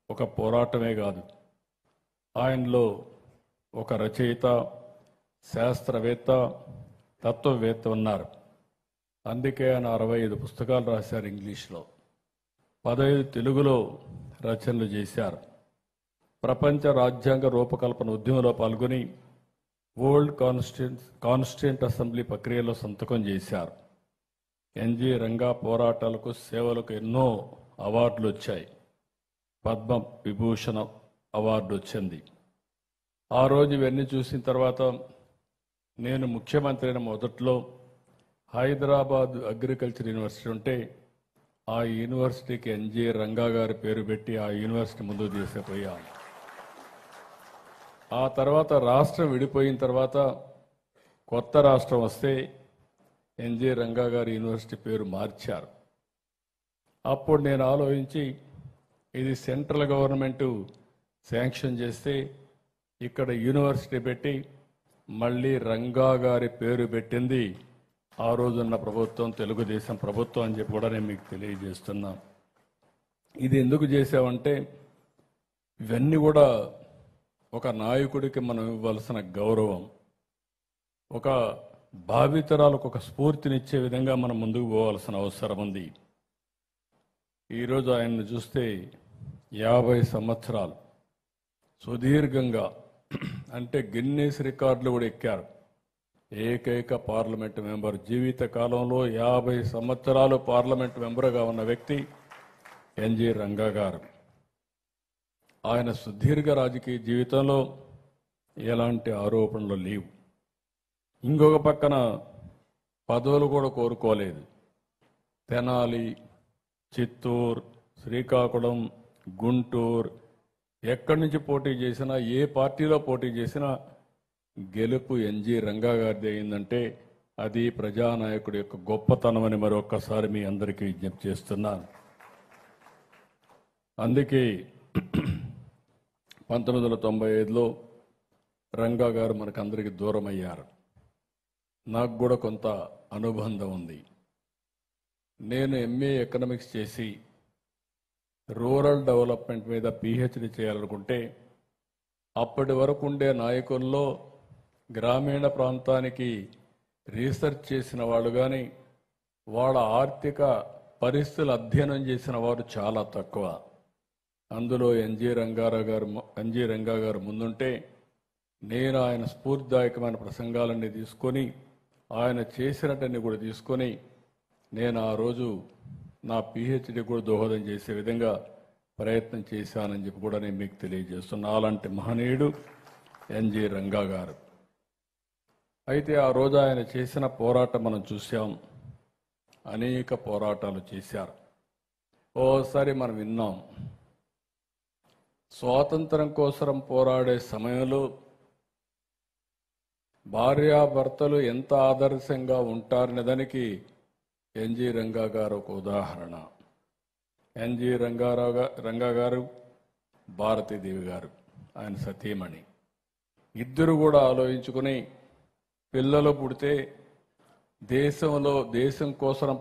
ఒక పోరాటమే కాదు, ఆయనలో ఒక రచయిత, శాస్త్రవేత్త, తత్వవేత్త ఉన్నారు. అందుకే ఆయన 65 పుస్తకాలు రాశారు ఇంగ్లీష్లో, 15 తెలుగులో రచనలు చేశారు. ప్రపంచ రాజ్యాంగ రూపకల్పన ఉద్యమంలో పాల్గొని వరల్డ్ కాన్స్టిట్యూంట్ అసెంబ్లీ ప్రక్రియలో సంతకం చేశారు. ఎన్జి రంగా పోరాటాలకు, సేవలకు ఎన్నో అవార్డులు వచ్చాయి. పద్మ విభూషణ అవార్డు వచ్చింది. ఆ రోజు ఇవన్నీ చూసిన తర్వాత నేను ముఖ్యమంత్రి అయిన మొదట్లో హైదరాబాద్ అగ్రికల్చర్ యూనివర్సిటీ ఉంటే ఆ యూనివర్సిటీకి ఎన్జి రంగా గారి పేరు పెట్టి ఆ యూనివర్సిటీ ముందుకు తీసుకుపోయాం. ఆ తర్వాత రాష్ట్రం విడిపోయిన తర్వాత కొత్త రాష్ట్రం వస్తే ఎన్జి రంగా గారి యూనివర్సిటీ పేరు మార్చారు. అప్పుడు నేను ఆలోచించి ఇది సెంట్రల్ గవర్నమెంట్ శాంక్షన్ చేస్తే ఇక్కడ యూనివర్సిటీ పెట్టి మళ్ళీ రంగా గారి పేరు పెట్టింది ఆ రోజున్న ప్రభుత్వం, తెలుగుదేశం ప్రభుత్వం అని చెప్పి కూడా నేను మీకు తెలియజేస్తున్నా. ఇది ఎందుకు చేశామంటే ఇవన్నీ కూడా ఒక నాయకుడికి మనం ఇవ్వాల్సిన గౌరవం, ఒక భావితరాలకు ఒక స్ఫూర్తినిచ్చే విధంగా మనం ముందుకు పోవాల్సిన అవసరం ఉంది. ఈరోజు ఆయన్ని చూస్తే 50 సంవత్సరాలు సుదీర్ఘంగా, అంటే గిన్నీస్ రికార్డులు కూడా ఎక్కారు. ఏకైక పార్లమెంటు మెంబర్, జీవిత కాలంలో 50 సంవత్సరాలు పార్లమెంటు మెంబర్గా ఉన్న వ్యక్తి ఎన్జి రంగా గారు. ఆయన సుదీర్ఘ రాజకీయ జీవితంలో ఎలాంటి ఆరోపణలు లేవు. ఇంకొక పక్కన పదవులు కూడా కోరుకోలేదు. తెనాలి, చిత్తూరు, శ్రీకాకుళం, గుంటూరు ఎక్కడి నుంచి పోటీ చేసినా, ఏ పార్టీలో పోటీ చేసినా గెలుపు ఎన్జి రంగా గారిది అయిందంటే అది ప్రజానాయకుడి యొక్క గొప్పతనమని మరొక్కసారి మీ అందరికీ విజ్ఞప్తి చేస్తున్నాను. అందుకే 1995లో రంగా గారు మనకందరికీ దూరం అయ్యారు. నాకు కూడా కొంత అనుబంధం ఉంది. నేను ఎంఏ ఎకనామిక్స్ చేసి రూరల్ డెవలప్మెంట్ మీద పిహెచ్డి చేయాలనుకుంటే అప్పటి వరకు ఉండే నాయకుల్లో గ్రామీణ ప్రాంతానికి రీసెర్చ్ చేసిన వాళ్ళు కానీ వాళ్ళ ఆర్థిక పరిస్థితులు అధ్యయనం చేసిన వారు చాలా తక్కువ. అందులో ఎన్జి రంగా గారు ముందుంటే నేను ఆయన స్ఫూర్తిదాయకమైన ప్రసంగాలన్నీ తీసుకొని, ఆయన చేసినట్టన్నీ కూడా తీసుకొని నేను ఆ రోజు నా పిహెచ్డి కూడా దోహదం చేసే విధంగా ప్రయత్నం చేశానని చెప్పి కూడా నేను మీకు తెలియజేస్తున్నా. అలాంటి మహనీయుడు ఎన్జి రంగా గారు. అయితే ఆ రోజు ఆయన చేసిన పోరాటం మనం చూసాం. అనేక పోరాటాలు చేశారు. ఓసారి మనం విన్నాం, స్వాతంత్రం కోసం పోరాడే సమయంలో భార్యాభర్తలు ఎంత ఆదర్శంగా ఉంటారనే దానికి ఎన్జి రంగా గారు ఒక ఉదాహరణ. ఎన్జి రంగా గారు, భారతీదేవి గారు ఆయన సతీమణి, ఇద్దరు కూడా ఆలోచించుకుని పిల్లలు పుడితే దేశం కోసం